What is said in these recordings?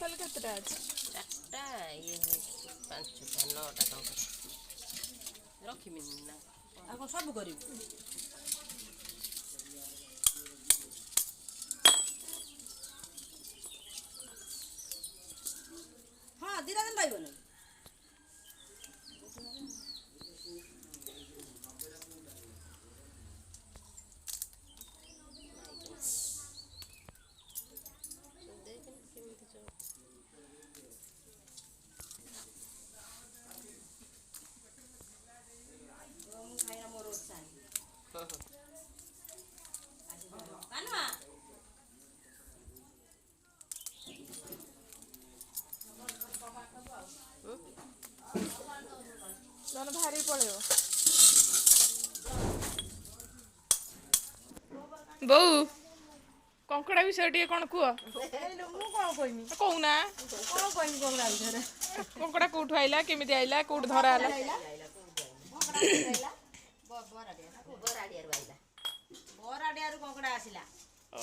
Total କେତେଟା ଅଛି? ଚାରିଟା ଇଏ ପାଞ୍ଚଟା 9ଟା ଟଙ୍କା ରଖିବିନି ନା ଆଉ କଣ ସବୁ କରିବୁ? ହଁ ଦିଟା ଦିନ ପାଇବନି। ନହେଲେ ବାହାରିକି ପଳେଇବ। ବୋଉ କଙ୍କଡ଼ା ବିଷୟରେ ଟିକେ କଣ କୁହ? ମୁଁ କଣ କହିବି? କହୁନା। କଣ କହିବି କଙ୍କଡ଼ା ବିଷୟରେ? କଙ୍କଡ଼ା କୋଉଠୁ ଆଇଲା, କେମିତି ଆଇଲା, କୋଉଠି ଧରା ହେଲା? ବରାଡିଆରୁ କଙ୍କଡ଼ା ଆସିଲା। ଓ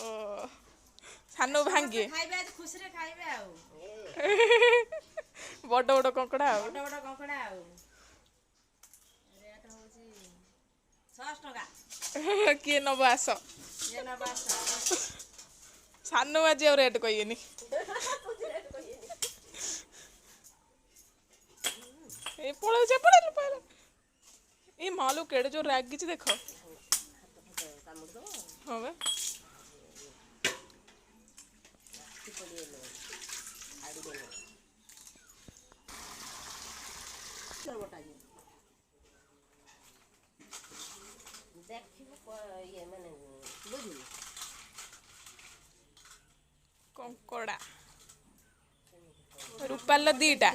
ସାନ ଭାଙ୍ଗେ ଖାଇବେ ଆଜି ଖୁସିରେ ଖାଇବେ ଆଉ। ବଡ଼ ବଡ଼ କଙ୍କଡ଼ା ଆଉ। ବଡ଼ ବଡ଼ କଙ୍କଡ଼ା ଆଉ। ରେଟ୍ ହେଉଛି 600 ଟଙ୍କା। କିଏ ନବ ଆସ। କିଏ ନବ ଆସ। ସାନ ଆଜି ଆଉ ରେଟ୍ କହିବେନି। ଏ ପଳଉଛି ପଳେଇଲୁ ପଳେଇଲୁ। ଏ ମାଲୁ କେଡ଼େ ଜୋର ରାଗିଛି ଦେଖ। ହଁ ବା। ଦେଖିବୁ ଇଏ ମାନେ ବୁଝିଲୁ। କଙ୍କଡ଼ା ରୂପାଲ ଦିଟା।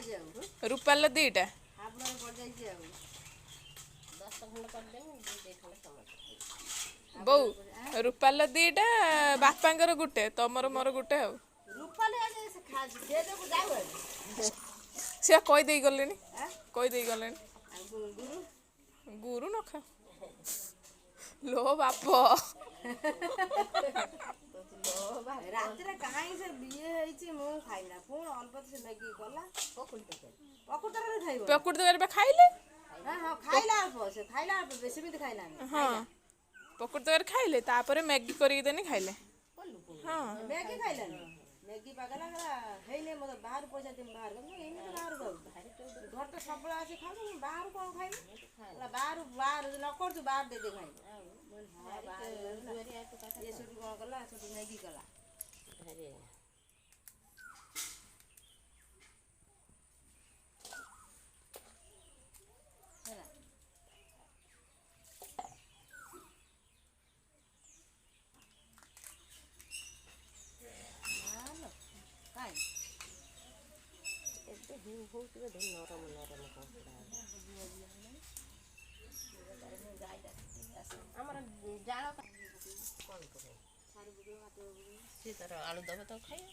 ରୂପାଲ ଦିଟା। ହାବୁଡ଼ରେ ପଡ଼ିଯାଇଛି ଆଉ 10 ଖଣ୍ଡ କରିଦେମି 2 ଖଣ୍ଡ ସମସ୍ତେ। ବୋଉ ରୂପାଲ ଦିଟା ବାପାଙ୍କର ଗୋଟେ ତମର ମୋର ଗୋଟେ ଆଉ। ରୂପାଲି ଆଜି ସେ ଯାଉ ସିଏ କହିଦେଇ ଗଲେଣି କହିଦେଇ ଗଲେଣି। ଆଉ ଗୁରୁ ଗୁରୁ ନଖା ଲୋ ବାପ। ରାତିରେ କାହିଁ ସେ ବିଏ ହେଇଛି ମୁଁ ଖାଇନା ପୁଣି ଅଳ୍ପ ସେ ମ୍ୟାଗି କଲା ପକୁଡ଼ି ତରକାରୀ ଖାଇବ। ପକୁଡ଼ି ତରକାରୀ ବା ଖାଇଲେ। ହଁ ଖାଇଲା ଅଳ୍ପ ସେ ଖାଇଲା ଅଳ୍ପ ବେଶୀ ବି ଖାଇଲାନି। ହଁ ପକୁଡ଼ି ତରକାରୀ ଖାଇଲେ ତାପରେ ମ୍ୟାଗି କରିକି ଦେନି ଖାଇଲେ। ହଁ ମ୍ୟାଗି ଖାଇଲାନି। ମ୍ୟାଗି ପାଗଲା ହେଇନି ମୋତେ ବାହାରୁ ପଇସା ଦେମି ବାହାରୁ ଏମିତି ବାହାରୁ ଖାଉଛି। ଘର ତ ସବୁବେଳେ ଆସି ଖାଉଛୁ ବାହାରୁ କଣ ଖାଇବି ବାହାରୁ ନ କରୁଛୁ ବାହାର ଦେଇଦେ ଖାଇବି। ଇଏ ସେଠୁ କଣ କଲା ସେଠୁ ମ୍ୟାଗି କଲା। ହେଲା କାଇଁ ଏବେ ବହୁତ ନରମ ନରମ କଙ୍କଡ଼ା ଆମର ଜାଳ କଣ ସିଏ ତାର ଆଳୁ ଦବ ତ ଖାଇବା।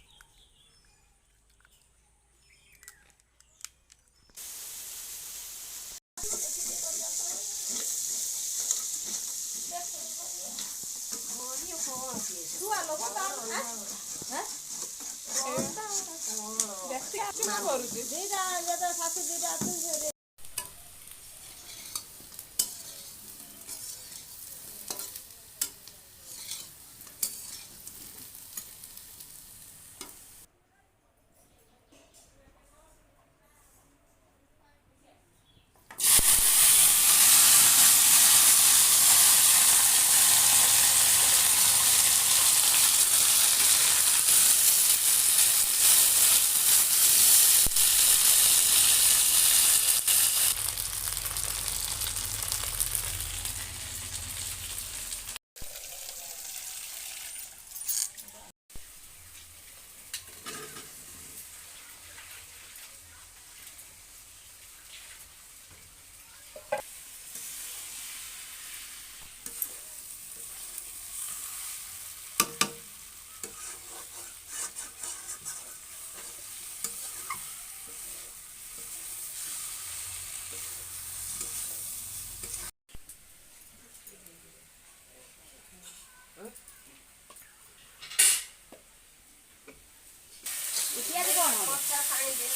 ବର୍ଷା ପାଣି ଦେ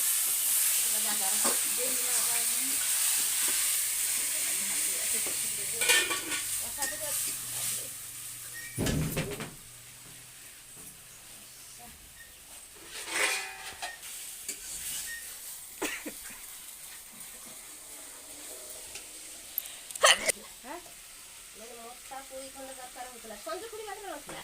ଜାଗାର ମୋଟା ପୁରୀ ଖଣ୍ଡେ ଦରକାର ହଉଥିଲା ସଞ୍ଜ ପୁରୀ ମାତ୍ର ନଥିଲା